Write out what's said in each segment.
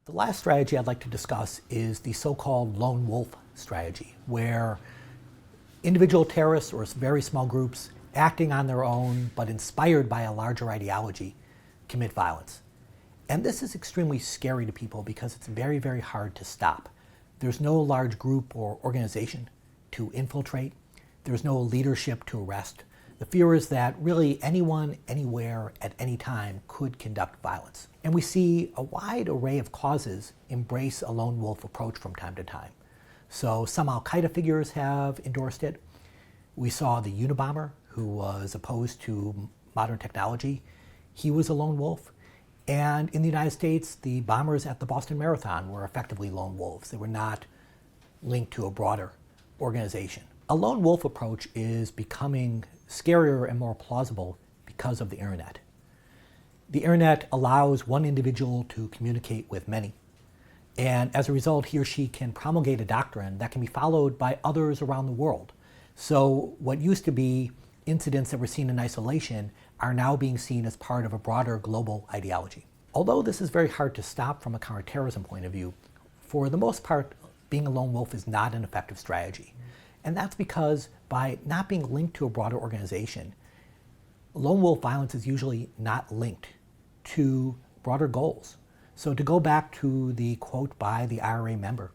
The last strategy I'd like to discuss is the so-called lone wolf strategy, where individual terrorists or very small groups acting on their own but inspired by a larger ideology commit violence. And this is extremely scary to people because it's very, very hard to stop. There's no large group or organization to infiltrate. There's no leadership to arrest. The fear is that really anyone, anywhere, at any time could conduct violence. And we see a wide array of causes embrace a lone wolf approach from time to time. So some Al-Qaeda figures have endorsed it. We saw the Unabomber, who was opposed to modern technology. He was a lone wolf. And in the United States, the bombers at the Boston Marathon were effectively lone wolves. They were not linked to a broader organization. A lone wolf approach is becoming scarier and more plausible because of the internet. The internet allows one individual to communicate with many. And as a result, he or she can promulgate a doctrine that can be followed by others around the world. So what used to be incidents that were seen in isolation are now being seen as part of a broader global ideology. Although this is very hard to stop from a counterterrorism point of view, for the most part, being a lone wolf is not an effective strategy. And that's because by not being linked to a broader organization, lone wolf violence is usually not linked to broader goals. So to go back to the quote by the IRA member,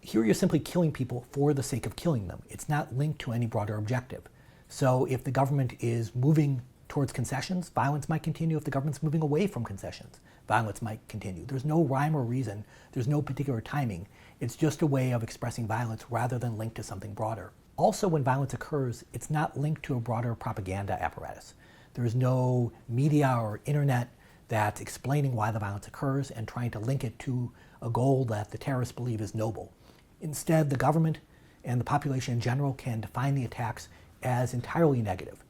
here you're simply killing people for the sake of killing them. It's not linked to any broader objective. So if the government is moving towards concessions, violence might continue. If the government's moving away from concessions, violence might continue. There's no rhyme or reason. There's no particular timing. It's just a way of expressing violence rather than linked to something broader. Also, when violence occurs, it's not linked to a broader propaganda apparatus. There's no media or internet that's explaining why the violence occurs and trying to link it to a goal that the terrorists believe is noble. Instead, the government and the population in general can define the attacks as entirely negative.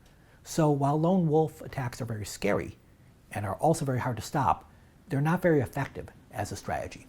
So while lone wolf attacks are very scary and are also very hard to stop, they're not very effective as a strategy.